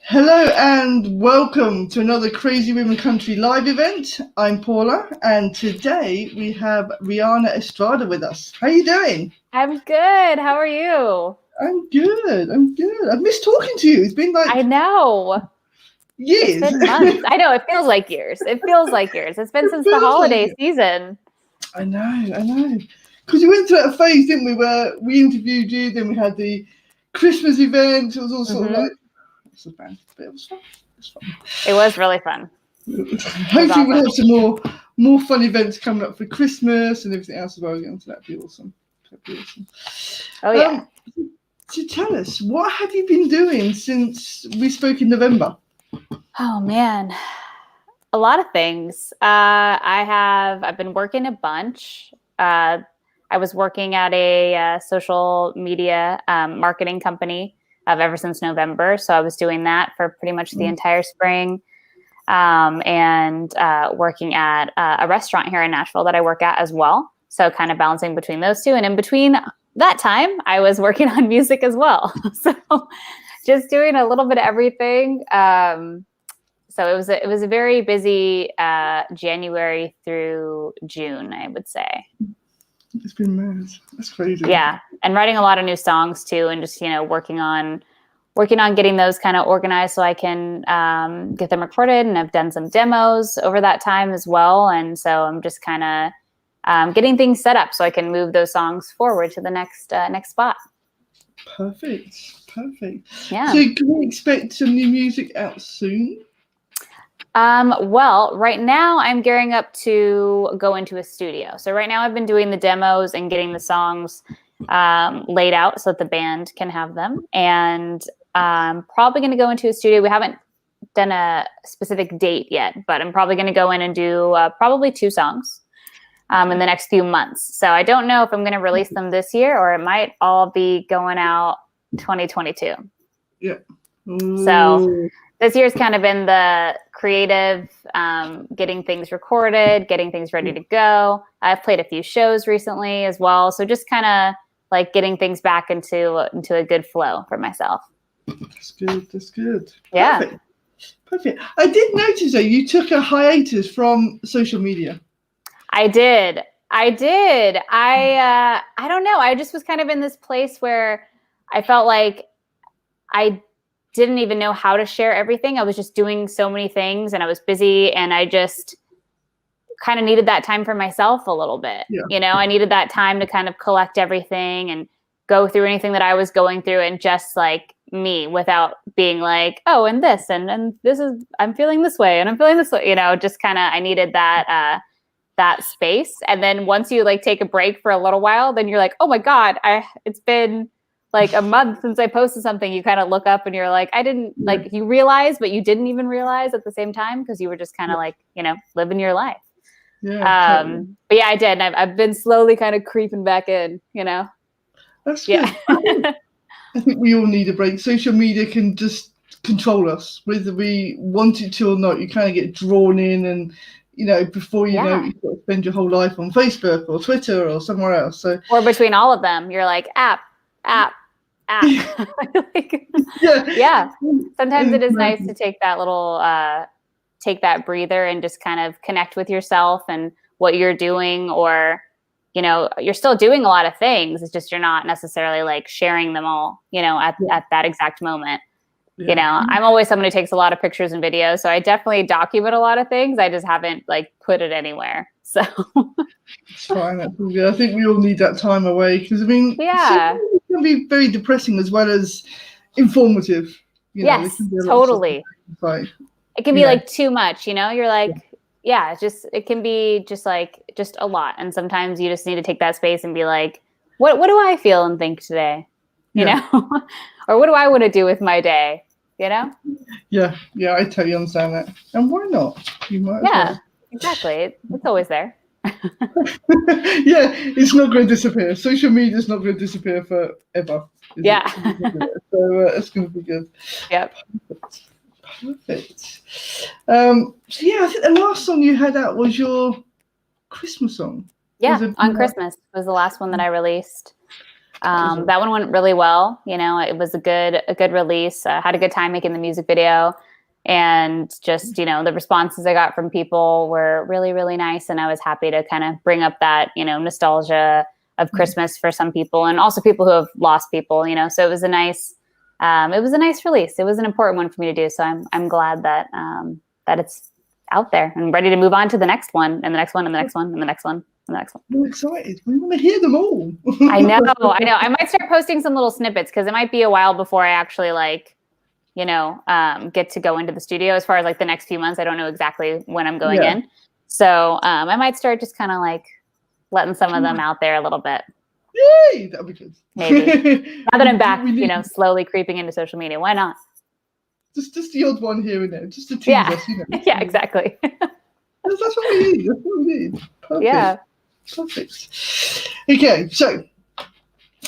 Hello and welcome to another Crazy Women Country live event. I'm Paula and today we have Raihanna Estrada with us. How are you doing? I'm good. How are you? I'm good. I've missed talking to you. It's been I like know. It's years. been months. I know. It feels like years. It feels like years. It's been It since the feels like holiday it. season. I know. Because we went through that phase, didn't we, where we interviewed you, then we had the Christmas event. It was all sort of like, this was bad, but it was fun. It was really fun. Hopefully we'll have some more fun events coming up for Christmas and everything else as well again. So that'd be awesome. Oh yeah. So tell us, what have you been doing since we spoke in November? Oh man. A lot of things. I've been working a bunch. I was working at a social media marketing company ever since November. So I was doing that for pretty much the entire spring. And working at a restaurant here in Nashville that I work at as well. So kind of balancing between those two. And in between that time, I was working on music as well. So just doing a little bit of everything. So it was a very busy January through June, I would say. It's been mad. That's crazy. Yeah, and writing a lot of new songs too, and just working on getting those kind of organized so I can get them recorded. And I've done some demos over that time as well. And so I'm just kind of getting things set up so I can move those songs forward to the next spot. Perfect. Yeah. So can we expect some new music out soon? Well, right now I'm gearing up to go into a studio. So right now I've been doing the demos and getting the songs laid out so that the band can have them. And I'm probably going to go into a studio. We haven't done a specific date yet, but I'm probably going to go in and do probably 2 songs in the next few months. So I don't know if I'm going to release them this year or it might all be going out 2022. Yeah. So this year's kind of been the creative, getting things recorded, getting things ready to go. I've played a few shows recently as well. So just kind of like getting things back into a good flow for myself. That's good. Yeah. Perfect. I did notice that you took a hiatus from social media. I did. I don't know. I just was kind of in this place where I felt like I didn't even know how to share everything. I was just doing so many things and I was busy and I just kind of needed that time for myself a little bit. Yeah. I needed that time to kind of collect everything and go through anything that I was going through and just like me without being like, oh, and this and this is, I'm feeling this way and I'm feeling this way, just kind of, I needed that, that space. And then once you like take a break for a little while, then you're like, oh my God, it's been like a month since I posted something. You kind of look up and you're like, I didn't like, you realize, but you didn't even realize at the same time because you were just kind of like, living your life. Yeah. Totally. But yeah, I did. And I've been slowly kind of creeping back in, That's good. Yeah. I think we all need a break. Social media can just control us, whether we want it to or not. You kind of get drawn in and, before you know, you've got to spend your whole life on Facebook or Twitter or somewhere else. So, or between all of them, you're like, app. Like, yeah. Sometimes it is nice to take that little, take that breather and just kind of connect with yourself and what you're doing, or, you're still doing a lot of things. It's just, you're not necessarily like sharing them all, at that exact moment. Yeah. I'm always someone who takes a lot of pictures and videos. So I definitely document a lot of things. I just haven't like put it anywhere. So it's fine. I think we all need that time away because it can be very depressing as well as informative. Yes, totally. It can be like too much, you're like, it can be just a lot. And sometimes you just need to take that space and be like, what do I feel and think today? You know, or what do I want to do with my day? Yeah, I totally understand that. And why not? You might. Yeah, exactly. It's always there. Yeah, it's not going to disappear. Social media is not going to disappear forever. Yeah. So it's going to be good. Yep. Perfect. I think the last song you had out was your Christmas song. Yeah, on Christmas was the last one that I released. That one went really well. You know, it was a good release. Had a good time making the music video, and just, you know, the responses I got from people were really, really nice. And I was happy to kind of bring up that, you know, nostalgia of Christmas for some people, and also people who have lost people, you know. So it was a nice release. It was an important one for me to do. So I'm glad that that it's out there and ready to move on to the next one, and the next one, and the next one, and the next one. And the next one. We're excited. We want to hear them all. I know. I might start posting some little snippets, because it might be a while before I actually, like, you know, get to go into the studio. As far as like the next few months, I don't know exactly when I'm going in. So I might start just kind of like letting some of them out there a little bit. Yay, that'd be good. Maybe. Now that I'm back, you know, slowly creeping into social media, why not? Just the odd one here and there, just to tease us, you know. Yeah, exactly. That's what we need. That's what we need. Perfect. Yeah. Perfect. Okay, so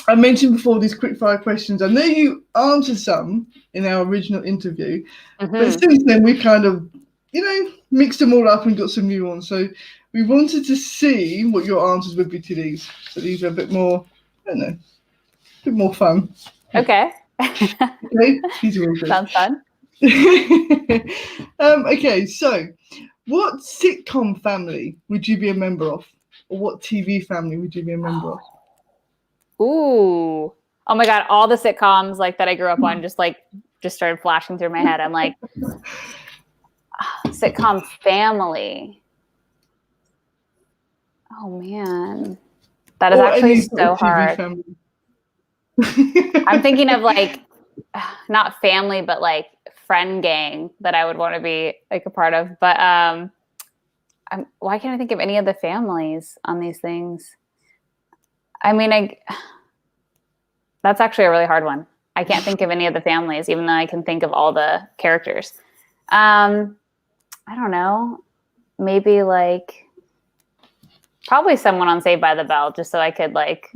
I mentioned before these quick-fire questions. I know you answered some in our original interview, but since then we've kind of, you know, mixed them all up and got some new ones. So we wanted to see what your answers would be to these. So these are a bit more, I don't know, a bit more fun. Okay. Okay, these are all good. Sounds fun. Okay, so what sitcom family would you be a member of? Or what TV family would you be a member of? Ooh. Oh my God. All the sitcoms like that I grew up on just started flashing through my head. I'm like, sitcom family. Oh man. That is actually so hard. I'm thinking of like, not family, but like friend gang that I would want to be like a part of. But why can't I think of any of the families on these things? I mean, that's actually a really hard one. I can't think of any of the families, even though I can think of all the characters. I don't know. Maybe like probably someone on Saved by the Bell, just so I could like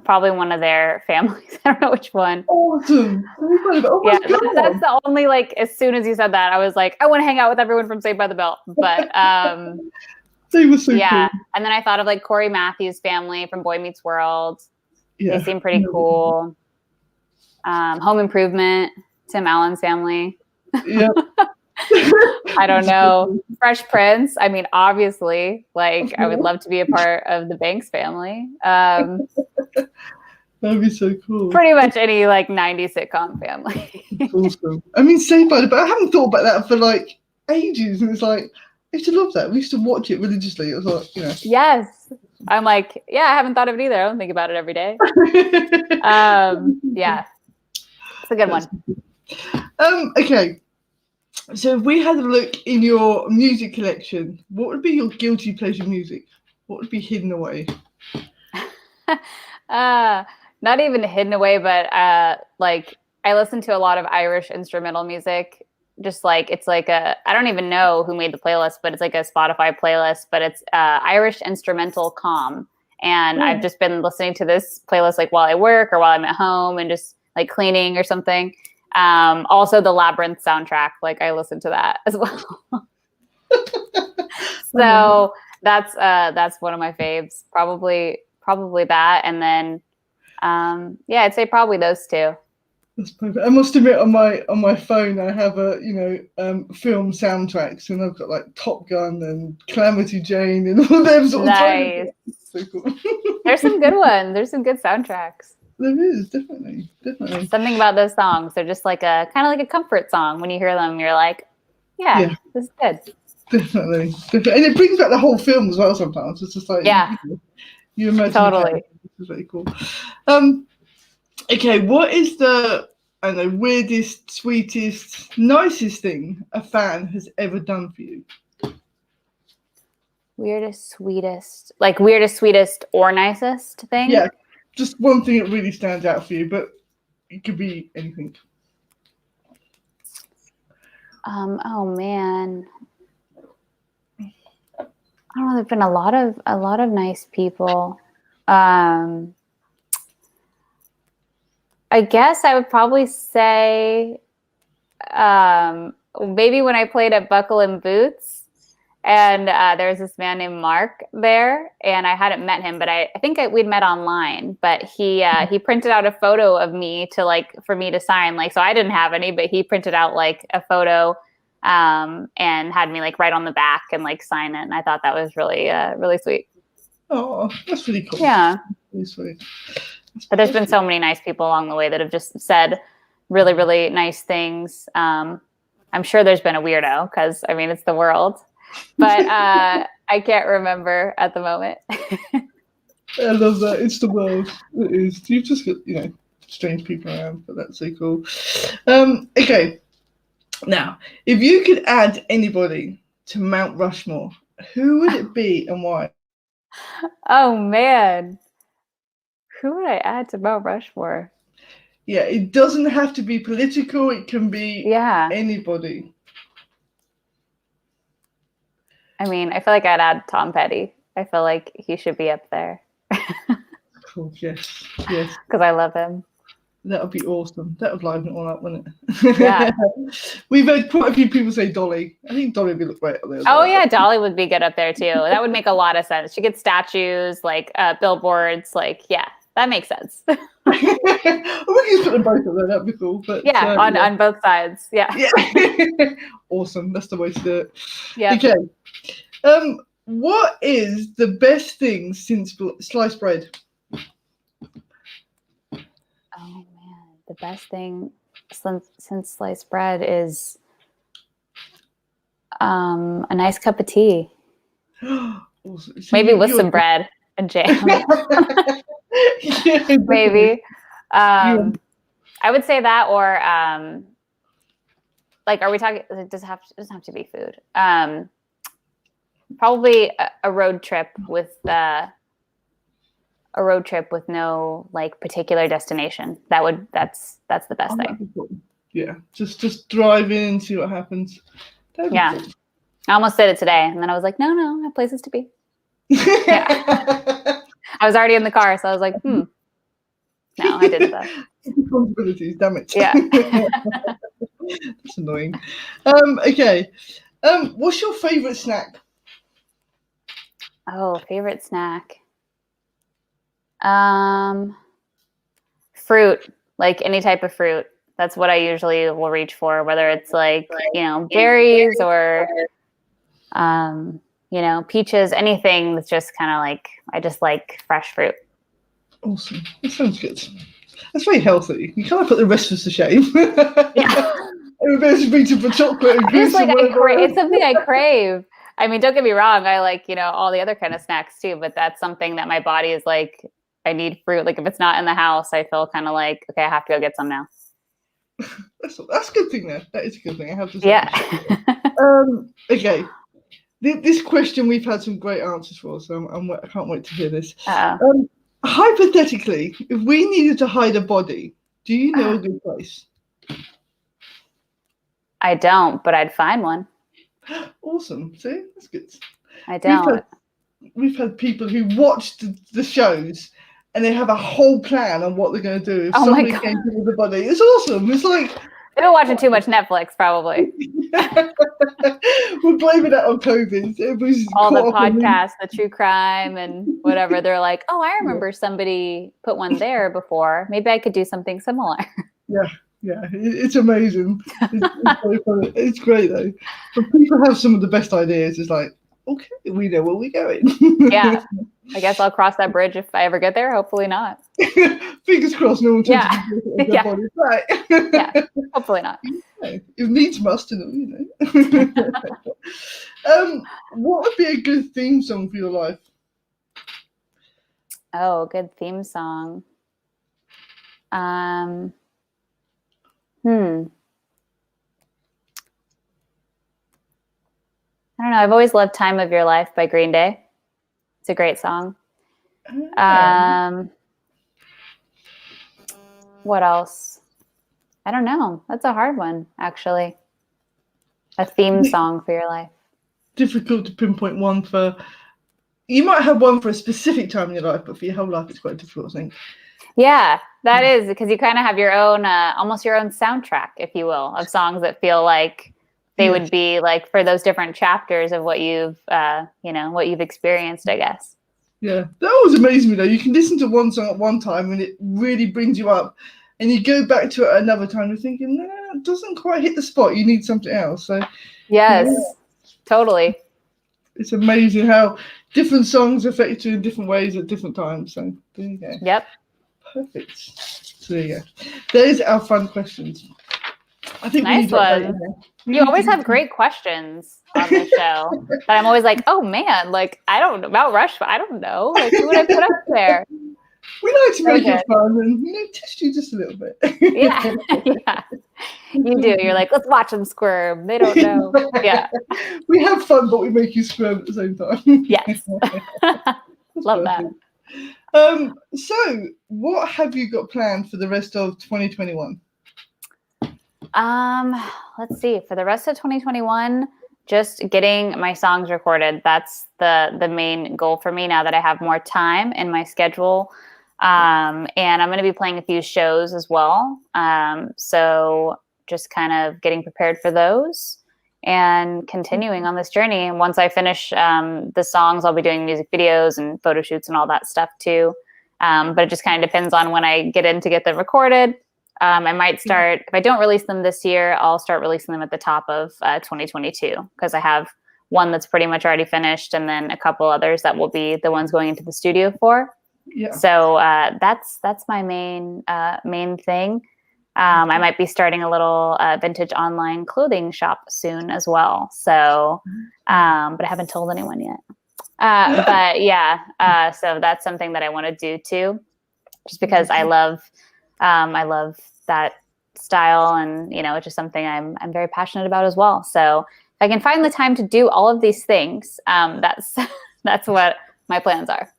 probably one of their families. I don't know which one. Awesome. Oh yeah, that's the only, like, as soon as you said that, I was like, I want to hang out with everyone from Saved by the Bell. But they were so yeah. cool. And then I thought of like Corey Matthews' family from Boy Meets World. Yeah. They seem pretty cool. Home Improvement, Tim Allen's family. Yeah. I don't know. Fresh Prince. I mean, obviously, like, I would love to be a part of the Banks family. That'd be so cool. Pretty much any like 90s sitcom family. Awesome. I mean, Saved by the Bell. I haven't thought about that for like ages, and it's like I used to love that. We used to watch it religiously. It was like, you know. Yes. I'm like, yeah, I haven't thought of it either. I don't think about it every day. Yeah. It's a good one. Okay. So if we had a look in your music collection, what would be your guilty pleasure music? What would be hidden away? Not even hidden away, but like I listen to a lot of Irish instrumental music. Just like, it's like I don't even know who made the playlist, but it's like a Spotify playlist, but it's Irish instrumental calm. And I've just been listening to this playlist like while I work or while I'm at home and just like cleaning or something. Also the Labyrinth soundtrack, like I listen to that as well. So that's one of my faves. Probably that. And then yeah, I'd say probably those two. That's perfect. I must admit, on my phone, I have film soundtracks, and I've got like Top Gun and Calamity Jane and all them sort of. Nice. So cool. There's some good ones. There's some good soundtracks. There is, definitely. Something about those songs. They're just like a kind of like a comfort song. When you hear them, you're like, yeah. This is good. Definitely. And it brings back the whole film as well sometimes. It's just like, you imagine. Totally. It's very cool. Okay, what is the, I don't know, weirdest, sweetest, nicest thing a fan has ever done for you? Weirdest, sweetest. Like weirdest, sweetest, or nicest thing? Yeah. Just one thing that really stands out for you, but it could be anything. Oh man. I don't know, there've been a lot of nice people. I guess I would probably say maybe when I played at Buckle and Boots And there was this man named Mark there, and I hadn't met him, but I think we'd met online. But he printed out a photo of me for me to sign. Like, so I didn't have any, but he printed out like a photo and had me like write on the back and like sign it. And I thought that was really really sweet. Oh, that's really cool. Yeah, really sweet. But there's been so many nice people along the way that have just said really really nice things. I'm sure there's been a weirdo because I mean it's the world. But I can't remember at the moment. I love that. It's the world. It is. You've just got, strange people around, but that's so cool. Okay. Now, if you could add anybody to Mount Rushmore, who would it be and why? Oh, man. Who would I add to Mount Rushmore? Yeah, it doesn't have to be political. It can be anybody. I mean, I feel like I'd add Tom Petty. I feel like he should be up there. Cool. Yes. Yes. Because I love him. That would be awesome. That would liven it all up, wouldn't it? Yeah. We've had quite a few people say Dolly. I think Dolly would look great up there. Oh, yeah. Dolly would be good up there, too. That would make a lot of sense. She gets statues, like billboards. Like, yeah, that makes sense. We can just put them both up there. That'd be cool. But, yeah, on both sides. Yeah. Awesome. That's the way to do it. Yeah. Okay. What is the best thing since sliced bread? Oh man, the best thing since sliced bread is a nice cup of tea. Awesome. Maybe with some bread and jam. Maybe. I would say that, or like, are we talking? It doesn't have to be food. Probably a road trip with no like particular destination. That's the best thing. Cool. Yeah, just drive in and see what happens. Yeah, cool. I almost did it today, and then I was like, no, I have places to be. Yeah. I was already in the car, so I was like, No, I didn't. Responsibilities, damn it. Yeah. That's annoying. Okay. What's your favorite snack? Oh, favorite snack. Fruit, like any type of fruit. That's what I usually will reach for, whether it's like, berries or, peaches, anything that's just kind of like, I just like fresh fruit. Awesome. That sounds good. That's very healthy. You can't put the rest of us to shame. Yeah. Everybody's beating for chocolate and goose. It's something I crave. I mean, don't get me wrong. I like, all the other kind of snacks too, but that's something that my body is like, I need fruit. Like if it's not in the house, I feel kind of like, okay, I have to go get some now. That's a good thing though. That is a good thing. I have to say. Yeah. Okay. This question we've had some great answers for, so I can't wait to hear this. Hypothetically, if we needed to hide a body, do you know a good place? I don't, but I'd find one. Awesome. See, that's good. I don't. We've had people who watched the shows and they have a whole plan on what they're going to do if somebody came to the body. It's awesome. It's like they've been watching too much Netflix, probably. We're blaming that on COVID. All the podcasts, the true crime and whatever. They're like, oh, I remember somebody put one there before. Maybe I could do something similar. Yeah, it's amazing. It's very funny. It's great though. But people have some of the best ideas. It's like, okay, we know where we're going. Yeah, I guess I'll cross that bridge if I ever get there. Hopefully not. Fingers crossed, no one turns yeah. body. Right. Yeah, hopefully not. If needs must, What would be a good theme song for your life? Oh, good theme song. I don't know. I've always loved Time of Your Life by Green Day. It's a great song. What else? I don't know. That's a hard one, actually. A theme song for your life. Difficult to pinpoint one for... You might have one for a specific time in your life, but for your whole life, it's quite difficult, I think. Yeah, that is, because you kind of have your own, almost your own soundtrack, if you will, of songs that feel like they would be like for those different chapters of what you've, what you've experienced, I guess. Yeah, that always amazes me though. You can listen to one song at one time and it really brings you up, and you go back to it another time, you're thinking, no, it doesn't quite hit the spot. You need something else. So yes, totally. It's amazing how different songs affect you in different ways at different times. So there you go. Yep. Perfect. So there you go. There's our fun questions. I think nice one. You always have great questions on the show, but I'm always like, oh man, like I don't know about Rushmore. I don't know, like who would I put up there? We like to make it fun and test you just a little bit. Yeah, yeah, you do. You're like, let's watch them squirm. They don't know. Yeah, we have fun, but we make you squirm at the same time. Yes, love perfect. That. So, what have you got planned for the rest of 2021? Let's see. For the rest of 2021, just getting my songs recorded. That's the main goal for me now that I have more time in my schedule. And I'm going to be playing a few shows as well. So just kind of getting prepared for those and continuing on this journey. And once I finish the songs, I'll be doing music videos and photo shoots and all that stuff too. But it just kind of depends on when I get in to get them recorded. I might start, if I don't release them this year, I'll start releasing them at the top of 2022 because I have one that's pretty much already finished and then a couple others that will be the ones going into the studio for. Yeah. So that's my main thing. I might be starting a little vintage online clothing shop soon as well. So, but I haven't told anyone yet. But yeah, so that's something that I want to do too, just because I love that style, and it's just something I'm very passionate about as well. So if I can find the time to do all of these things, that's what my plans are.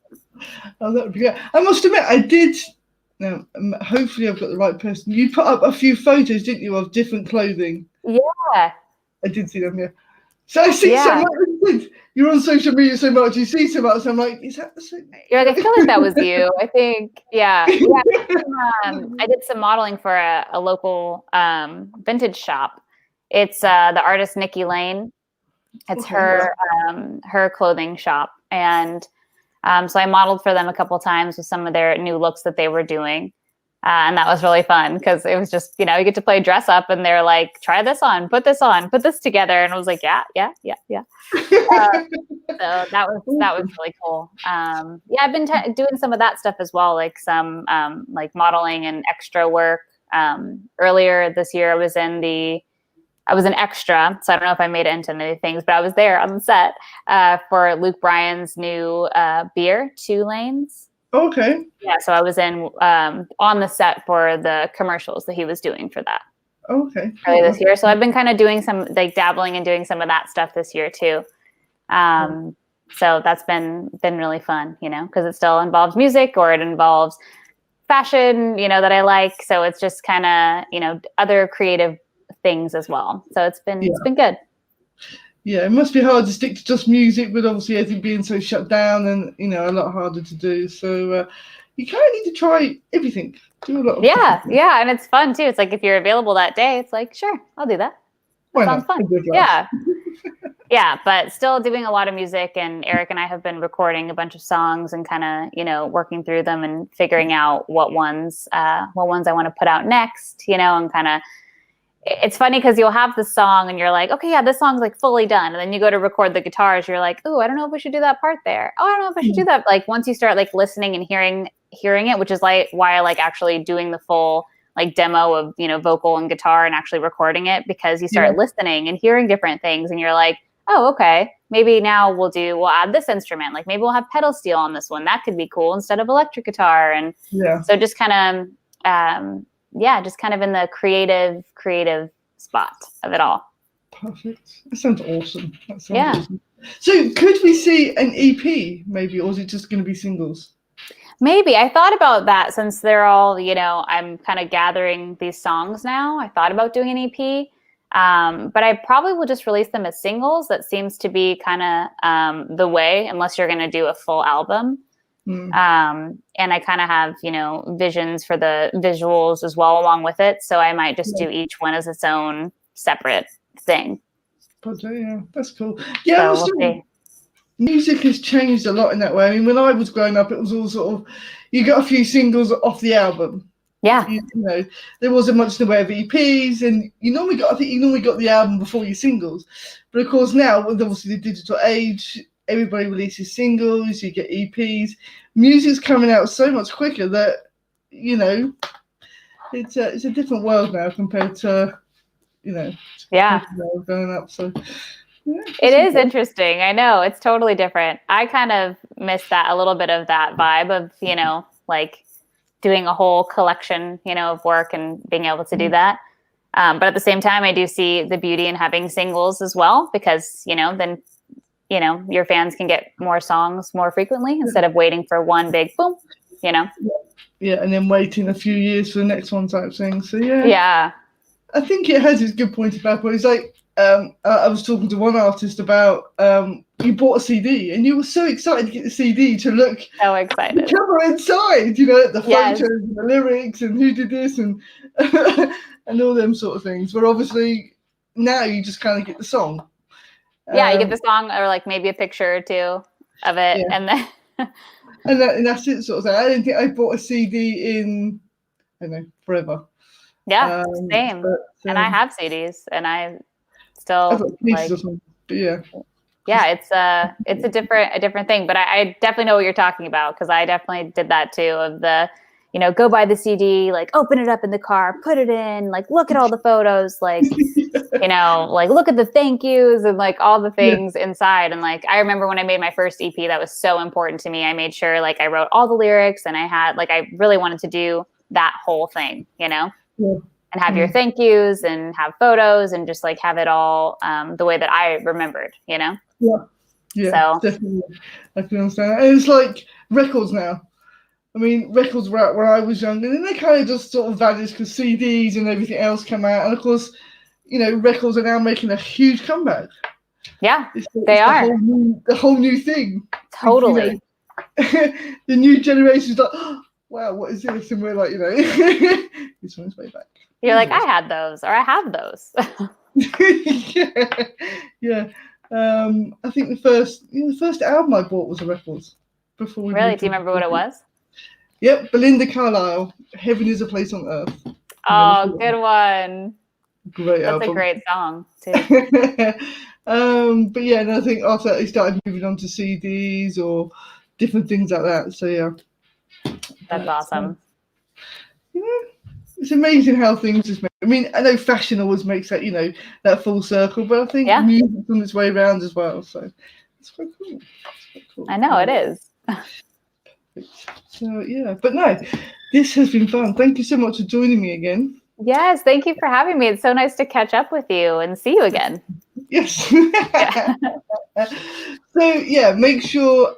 Oh, that would be good. I must admit, I did. Now, hopefully, I've got the right person. You put up a few photos, didn't you, of different clothing? Yeah, I did see them. Yeah. So I see so much. You're on social media so much. You see so much. I'm like, is that the same? You're like, I feel like that was you. I think, yeah. I did some modeling for a local vintage shop. It's the artist Nikki Lane. It's her clothing shop, and so I modeled for them a couple times with some of their new looks that they were doing. And that was really fun because it was just, you get to play dress up and they're like, try this on, put this together. And I was like, yeah. So that was really cool. I've been doing some of that stuff as well, like some like modeling and extra work. Earlier this year, I was an extra, so I don't know if I made it into any things, but I was there on the set for Luke Bryan's new beer, 2 Lanes. Okay. Yeah, so I was in on the set for the commercials that he was doing for that. Okay. Earlier this year, so I've been kind of doing some like dabbling and doing some of that stuff this year too. So that's been really fun, because it still involves music or it involves fashion, that I like. So it's just kind of other creative things as well. So it's been good. Yeah, it must be hard to stick to just music, but obviously everything being so shut down and a lot harder to do. So you kind of need to try everything. Do a lot of yeah, and it's fun too. It's like if you're available that day, it's like sure, I'll do that. Why sounds not? Fun. Yeah, yeah, but still doing a lot of music. And Eric and I have been recording a bunch of songs and kind of working through them and figuring out what ones I want to put out next. And kind of. It's funny because you'll have the song and you're like, okay, yeah, this song's like fully done. And then you go to record the guitars. You're like, oh, I don't know if we should do that part there. Oh, I don't know if I should do that. Like once you start like listening and hearing it, which is like why I like actually doing the full like demo of, vocal and guitar and actually recording it, because you start listening and hearing different things and you're like, oh, okay, maybe now we'll add this instrument. Like maybe we'll have pedal steel on this one. That could be cool instead of electric guitar. And so just kind of, just kind of in the creative spot of it all. Perfect. That sounds awesome. Awesome. So could we see an EP maybe, or is it just going to be singles? Maybe. I thought about that since they're all, I'm kind of gathering these songs now. I thought about doing an EP, but I probably will just release them as singles. That seems to be kind of the way, unless you're going to do a full album. And I kind of have, visions for the visuals as well along with it. So I might just do each one as its own separate thing. project. Yeah, that's cool. Yeah, So we'll see. Music has changed a lot in that way. I mean, when I was growing up, it was all sort of, you got a few singles off the album. Yeah. You know, there wasn't much in the way of EPs, and I think you normally got the album before your singles. But of course now, with obviously the digital age, everybody releases singles, you get EPs. Music's coming out so much quicker that, you know, it's a different world now compared to, you know, growing up. So yeah, it is interesting. I know, it's totally different. I kind of miss that, a little bit of that vibe of, you know, like doing a whole collection, you know, of work and being able to do that. But at the same time, I do see the beauty in having singles as well, because, you know, then, you know, your fans can get more songs more frequently instead of waiting for one big boom, you know? Yeah, and then waiting a few years for the next one type thing. So yeah. Yeah. I think it has its good points about it. It's like, I was talking to one artist about, you bought a CD and you were so excited to get the CD to look so excited. The cover inside, you know, the photos and the lyrics and who did this and and all them sort of things. But obviously now you just kind of get the song. Yeah, you get the song or like maybe a picture or two of it, and then and that's it sort of thing. I don't think I bought a CD in, I don't know, forever. Yeah, same. And I have CDs, and I still like. But yeah. Yeah, it's a different thing. But I definitely know what you're talking about, because I definitely did that too. Of the, you know, go buy the CD, like open it up in the car, put it in, like look at all the photos, like you know, like look at the thank yous and like all the things inside. And like I remember when I made my first EP, that was so important to me. I made sure like I wrote all the lyrics, and I had like I really wanted to do that whole thing, you know. And have your thank yous and have photos and just like have it all the way that I remembered, you know? Yeah, so definitely. I can understand. And it's like records now. I mean, records were out when I was young, and then they kind of just sort of vanished because CDs and everything else come out. And of course, you know, records are now making a huge comeback. Yeah, they are. The whole new thing. Totally. You know, the new generation's like, oh, wow, what is this? And we're like, you know, this one's way back. You're like, I had those, or I have those. Yeah. I think the first album I bought was a records. Before we really? Do you remember what it was? Yep, Belinda Carlisle, Heaven is a Place on Earth. Oh, good one. Great album. That's a great song, too. But yeah, and I think after that they started moving on to CDs or different things like that. So yeah. That's awesome. Yeah. It's amazing how things just make. I mean, I know fashion always makes that, you know, that full circle, but I think music's on its way around as well. So it's quite cool. I know it is. So yeah, but no, this has been fun. Thank you so much for joining me again. Yes, thank you for having me. It's so nice to catch up with you and see you again. Yes. So yeah, make sure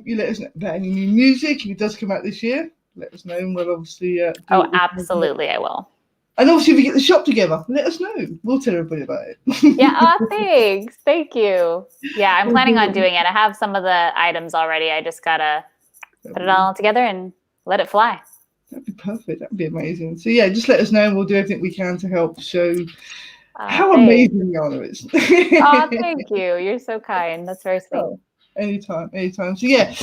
you let us know about any new music if it does come out this year. Let us know, and we'll obviously. Absolutely, I will. And obviously, if we get the shop together, let us know. We'll tell everybody about it. Yeah. Thanks. Thank you. Yeah, I'm planning on doing it. I have some of the items already. I just gotta put it all together and let it fly. That'd be perfect. That'd be amazing. So yeah, just let us know, and we'll do everything we can to help show how amazing Raihanna is. Thank you. You're so kind. That's very sweet. Oh, anytime. So yeah.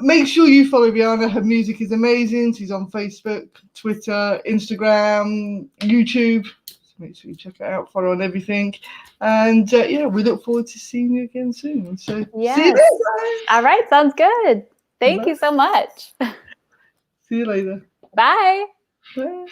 Make sure you follow Raihanna. Her music is amazing. She's on Facebook, Twitter, Instagram, YouTube. So make sure you check it out, follow on everything. And yeah, we look forward to seeing you again soon. So see you later, guys. All right, sounds good. Thank you so much. See you later. Bye. Bye.